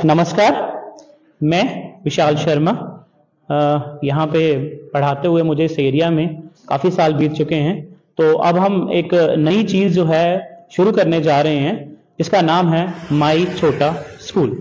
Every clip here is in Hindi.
नमस्कार, मैं विशाल शर्मा यहाँ पे पढ़ाते हुए मुझे इस एरिया में काफ़ी साल बीत चुके हैं। तो अब हम एक नई चीज़ जो है शुरू करने जा रहे हैं, इसका नाम है माई छोटा स्कूल।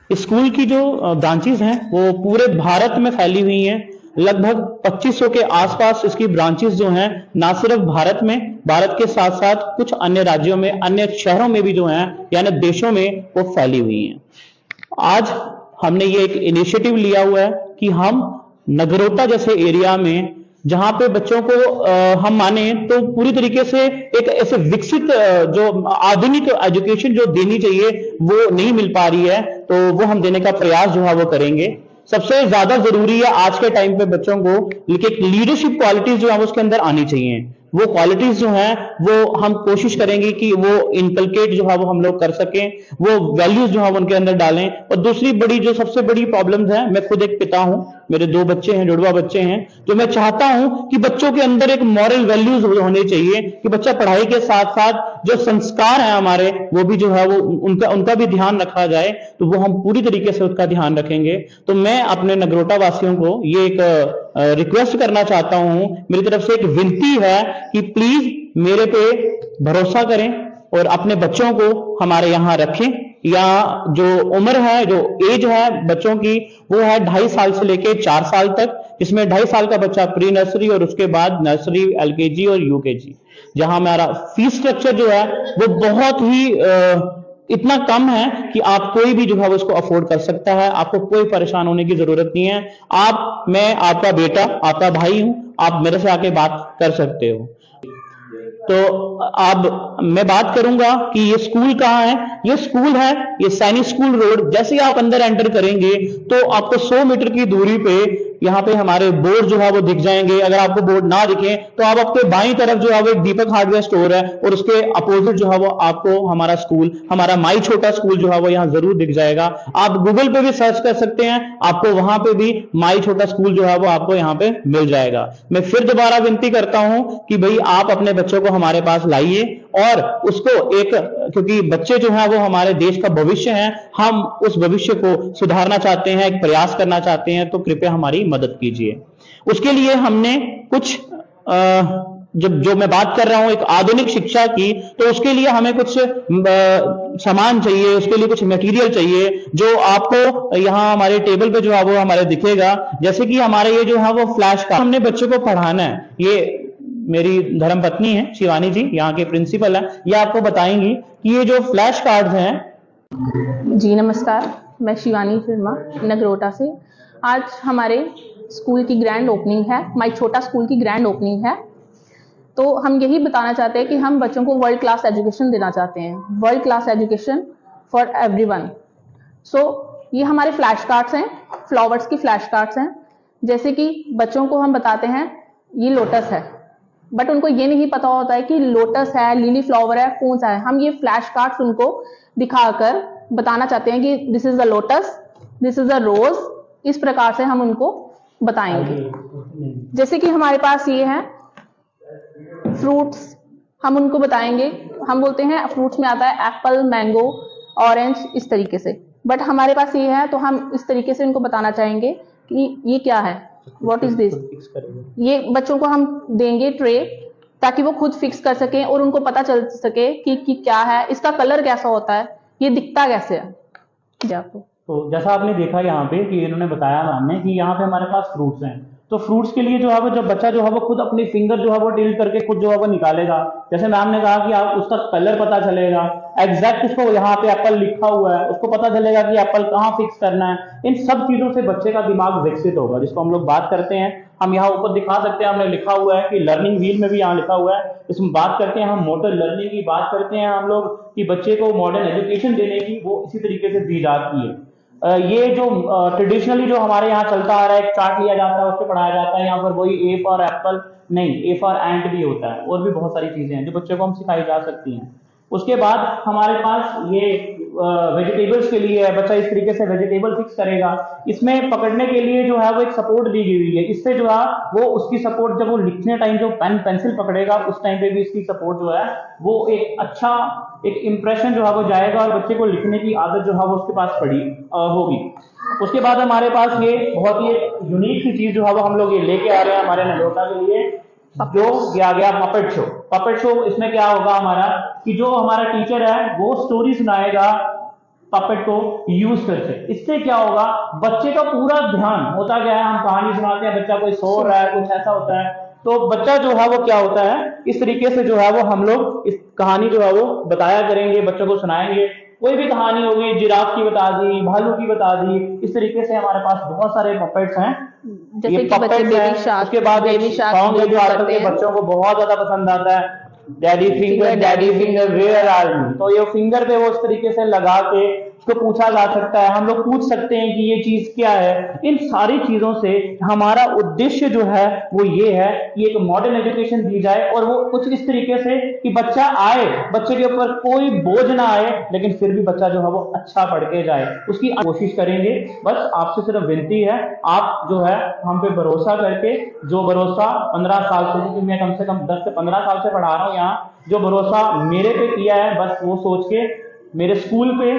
इस स्कूल की जो ब्रांचेस हैं वो पूरे भारत में फैली हुई हैं। लगभग 2500 के आसपास इसकी ब्रांचेस जो हैं, ना सिर्फ भारत के साथ साथ कुछ अन्य राज्यों में, अन्य शहरों में भी जो हैं, यानी देशों में वो फैली हुई हैं। आज हमने ये एक इनिशिएटिव लिया हुआ है कि हम नगरोटा जैसे एरिया में, जहां पे बच्चों को हम माने तो पूरी तरीके से एक ऐसे विकसित जो आधुनिक एजुकेशन जो देनी चाहिए वो नहीं मिल पा रही है, तो वो हम देने का प्रयास जो है वो करेंगे। सबसे ज्यादा जरूरी है आज के टाइम पे बच्चों को एक लीडरशिप क्वालिटीज जो है उसके अंदर आनी चाहिए। वो क्वालिटीज जो हैं वो हम कोशिश करेंगे कि वो इनकलकेट जो है वो हम लोग कर सकें, वो वैल्यूज जो है उनके अंदर डालें। और दूसरी बड़ी जो सबसे बड़ी प्रॉब्लम्स है, मैं खुद एक पिता हूं, मेरे 2 बच्चे हैं, जुड़वा बच्चे हैं, तो मैं चाहता हूं कि बच्चों के अंदर एक मॉरल वैल्यूज होने चाहिए कि बच्चा पढ़ाई के साथ साथ जो संस्कार है हमारे, वो भी जो है वो उनका भी ध्यान रखा जाए। तो वो हम पूरी तरीके से उसका ध्यान रखेंगे। तो मैं अपने नगरोटा वासियों को ये एक रिक्वेस्ट करना चाहता हूं, मेरी तरफ से एक विनती है कि प्लीज मेरे पे भरोसा करें और अपने बच्चों को हमारे यहां रखें। या जो उम्र है, जो एज है बच्चों की, वो है 2.5 साल से लेके 4 साल तक, जिसमें 2.5 साल का बच्चा प्री नर्सरी और उसके बाद नर्सरी, एलकेजी और यूकेजी। जहां हमारा फीस स्ट्रक्चर जो है वो बहुत ही इतना कम है कि आप कोई भी जो है उसको अफोर्ड कर सकता है। आपको कोई परेशान होने की जरूरत नहीं है। मैं आपका बेटा, आपका भाई हूं, आप मेरे से आके बात कर सकते हो। तो अब मैं बात करूंगा कि ये स्कूल कहाँ है। ये स्कूल है, ये सैनिक स्कूल रोड। जैसे ही आप अंदर एंटर करेंगे तो आपको 100 मीटर की दूरी पे यहाँ पे हमारे बोर्ड जो है वो दिख जाएंगे। अगर आपको बोर्ड ना दिखे तो आप आपके बाईं तरफ जो है वो एक दीपक हार्डवेयर स्टोर है और उसके अपोजिट जो है वो आपको हमारा स्कूल, हमारा माई छोटा स्कूल जो है वो यहाँ जरूर दिख जाएगा। आप गूगल पे भी सर्च कर सकते हैं, आपको वहां पे भी माई छोटा स्कूल जो है वो आपको यहाँ पे मिल जाएगा। मैं फिर दोबारा विनती करता हूं कि भाई आप अपने बच्चों को हमारे पास लाइए और उसको क्योंकि बच्चे जो हैं वो हमारे देश का भविष्य हैं, हम उस भविष्य को सुधारना चाहते हैं, एक प्रयास करना चाहते हैं, तो कृपया हमारी मदद कीजिए। उसके लिए हमने कुछ जो मैं बात कर रहा हूं एक आधुनिक शिक्षा की, तो उसके लिए हमें कुछ सामान चाहिए, उसके लिए कुछ मटेरियल चाहिए जो आपको यहाँ हमारे टेबल पे जो है वो हमारे दिखेगा। जैसे कि हमारे ये जो है वो फ्लैश कार्ड, हमने बच्चों को पढ़ाना है। ये मेरी धर्मपत्नी है शिवानी जी, यहाँ के प्रिंसिपल है, ये आपको बताएंगी कि ये जो फ्लैश कार्ड्स हैं। जी नमस्कार, मैं शिवानी शर्मा नगरोटा से। आज हमारे स्कूल की ग्रैंड ओपनिंग है, माई छोटा स्कूल की ग्रैंड ओपनिंग है। तो हम यही बताना चाहते हैं कि हम बच्चों को वर्ल्ड क्लास एजुकेशन देना चाहते हैं, world class education for everyone. So ये हमारे फ्लैश कार्ड्स हैं, फ्लावर्स की फ्लैश कार्ड्स हैं। जैसे कि बच्चों को हम बताते हैं ये लोटस है, बट उनको ये नहीं पता होता है कि लोटस है, लिली फ्लावर है, कौन सा है। हम ये फ्लैश कार्ड्स उनको दिखाकर बताना चाहते हैं कि this is the lotus, this is the rose. इस प्रकार से हम उनको बताएंगे। जैसे कि हमारे पास ये है फ्रूट्स, हम उनको बताएंगे। हम बोलते हैं फ्रूट्स में आता है एप्पल, मैंगो, ऑरेंज, इस तरीके से। बट हमारे पास ये है तो हम इस तरीके से उनको बताना चाहेंगे कि ये क्या है, व्हाट इज दिस। ये बच्चों को हम देंगे ट्रे, ताकि वो खुद फिक्स कर सकें और उनको पता चल सके कि क्या है, इसका कलर कैसा होता है, ये दिखता कैसे है। जी आपको तो जैसा आपने देखा यहाँ पे कि इन्होंने बताया मैम कि यहाँ पे हमारे पास फ्रूट्स हैं। तो फ्रूट्स के लिए जो है वो जब बच्चा जो है वो खुद अपनी फिंगर जो है वो टिल्ट करके खुद जो है वो निकालेगा, जैसे मैम ने कहा कि आप उसका कलर पता चलेगा, एग्जैक्ट उसको यहाँ पे एप्पल लिखा हुआ है, उसको पता चलेगा कि एप्पल कहाँ फिक्स करना है। इन सब चीजों से बच्चे का दिमाग विकसित होगा, जिसको हम लोग बात करते हैं। हम यहाँ ऊपर दिखा सकते हैं, हमने लिखा हुआ है कि लर्निंग व्हील में भी यहाँ लिखा हुआ है, इसमें बात करते हैं हम मोटर लर्निंग की, बात करते हैं हम लोग कि बच्चे को मॉडर्न एजुकेशन देने की, वो इसी तरीके से दी जाती है। ये जो ट्रेडिशनली जो हमारे यहाँ चलता आ रहा है, एक चार्ट लिया जाता है, उससे पढ़ाया जाता है। यहाँ पर वही ए फॉर एप्पल नहीं, ए फॉर एंट भी होता है, और भी बहुत सारी चीजें हैं जो बच्चों को हम सिखाई जा सकती हैं। उसके बाद हमारे पास ये वेजिटेबल्स के लिए है, बच्चा इस तरीके से वेजिटेबल फिक्स करेगा। इसमें पकड़ने के लिए जो है वो एक सपोर्ट दी गई हुई है, इससे जो है वो उसकी सपोर्ट जब वो लिखने टाइम जो पेन पेंसिल पकड़ेगा उस टाइम पे भी इसकी सपोर्ट जो है वो एक अच्छा एक इंप्रेशन जो है वो जाएगा और बच्चे को लिखने की आदत जो है वो उसके पास पड़ी होगी। उसके बाद हमारे पास ये बहुत ही यूनिक सी चीज जो है वो हम लोग ये लेके आ रहे हैं हमारे नगरोटा के लिए, जो किया गया पपेट शो। पपेट शो इसमें क्या होगा हमारा कि जो हमारा टीचर है वो स्टोरी सुनाएगा पपेट को यूज करके। इससे क्या होगा, बच्चे का पूरा ध्यान होता गया है, हम कहानी सुनाते हैं, बच्चा कोई सो रहा है, कुछ ऐसा होता है, तो बच्चा जो है वो क्या होता है इस तरीके से जो है वो हम लोग इस कहानी जो है वो बताया करेंगे, बच्चों को सुनाएंगे। कोई भी कहानी होगी, जिराफ की बता दी, भालू की बता दी, इस तरीके से हमारे पास बहुत सारे पपेट्स हैं। जैसे कि बच्चे बेबी शार्क, उसके बाद एक सॉन्ग है जो आजकल के बच्चों को बहुत ज्यादा पसंद आता है, daddy finger where are you. तो ये फिंगर पे वो इस तरीके से लगा के उसको पूछा जा सकता है, हम लोग पूछ सकते हैं कि ये चीज क्या है। इन सारी चीजों से हमारा उद्देश्य जो है वो ये है कि एक मॉडर्न एजुकेशन दी जाए और वो कुछ इस तरीके से कि बच्चा आए, बच्चे के ऊपर कोई बोझ ना आए, लेकिन फिर भी बच्चा जो है वो अच्छा पढ़ के जाए, उसकी कोशिश करेंगे। बस आपसे सिर्फ विनती है, आप जो है हम पे भरोसा करके, जो भरोसा 15 साल से, क्योंकि मैं कम से कम 10 से 15 साल से पढ़ा रहा हूँ यहाँ, जो भरोसा मेरे पे किया है बस वो सोच के मेरे स्कूल पे,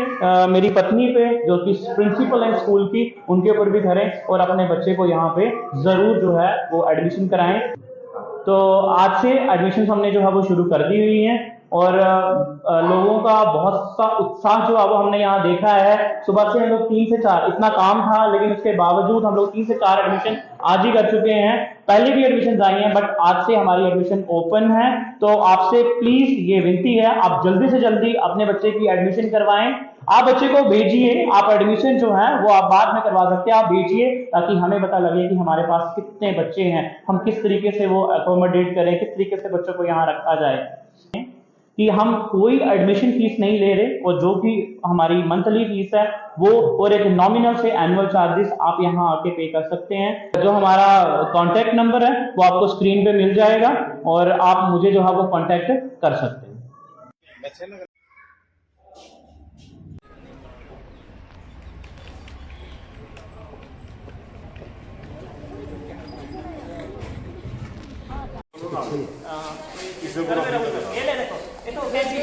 मेरी पत्नी पे जो कि प्रिंसिपल है स्कूल की, उनके ऊपर भी करें और अपने बच्चे को यहाँ पे जरूर जो है वो एडमिशन कराएं। तो आज से एडमिशन हमने जो है वो शुरू कर दी हुई है और लोगों का बहुत सा उत्साह जो है वो हमने यहाँ देखा है। सुबह से हम लोग 3 से 4, इतना काम था लेकिन उसके बावजूद हम लोग 3 से 4 एडमिशन आज ही कर चुके हैं। पहले भी एडमिशन आई हैं बट आज से हमारी एडमिशन ओपन है। तो आपसे प्लीज ये विनती है, आप जल्दी से जल्दी अपने बच्चे की एडमिशन करवाएं। आप बच्चे को भेजिए, आप एडमिशन जो है वो आप बाद में करवा सकते हैं, आप भेजिए ताकि हमें पता लगे कि हमारे पास कितने बच्चे हैं, हम किस तरीके से वो अकोमोडेट करें, किस तरीके से बच्चों को यहाँ रखा जाए। कि हम कोई एडमिशन फीस नहीं ले रहे और जो कि हमारी मंथली फीस है वो और एक नॉमिनल से एनुअल चार्जेस आप यहाँ आके पे कर सकते हैं। जो हमारा कॉन्टैक्ट नंबर है वो आपको स्क्रीन पे मिल जाएगा और आप मुझे जो है वो कॉन्टैक्ट कर सकते हैं।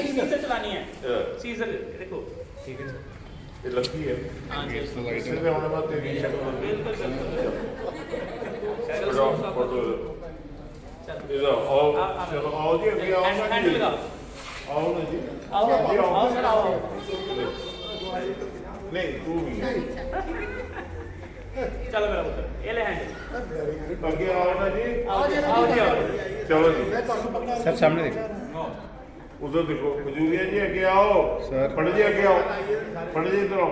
सीजर चलानी है, सीजर देखो ठीक है, ये लगी है इससे होने बाद तेरी इधर आओ जी, अभी आओ हैंड लगाओ, आओ ना जी, आओ सर आओ, नहीं तू भी चलो मेरा पुत्र, ये ले हैंड आगे आओ ना जी, आओ जी, चलो जी सर सामने देखो, उधर देखो खजूरिया जी, आगे आओ सर, पंडित जी आगे आओ, पंडित जी इधर आओ,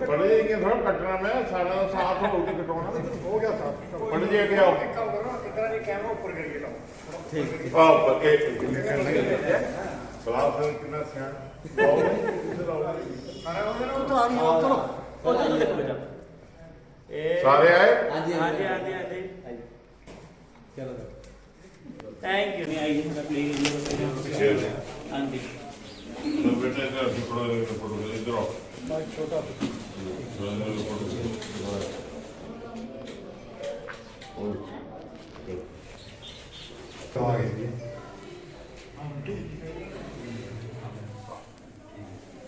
पंडित जी के थोड़ा कटना में सारा साथ हो के कटवाना हो गया था, पंडित जी आगे आओ, कैमरा ऊपर करके लाओ, ठीक आओ पक्के सलाम सर, कितना सियान आओ इधर आओ, अरे उधर तो आ रही हो, चलो देखो बेटा सारे आए, हां जी हां जी हां जी हां जी चलो थैंक यू। नहीं आइए मैं प्लीज हाँ जी तो बेटा इधर फोटो इधर आओ, मैं छोटा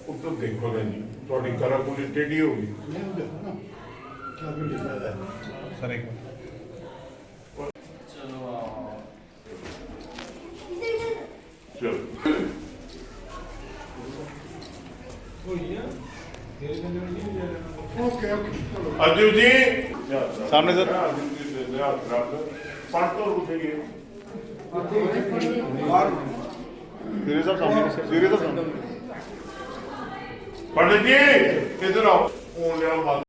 उत्तर देखो ना जी, थोड़ी करा पूरी टेढ़ी होगी सर एक अर्जुन जी सामने सर, पंडित जी इधर आओ।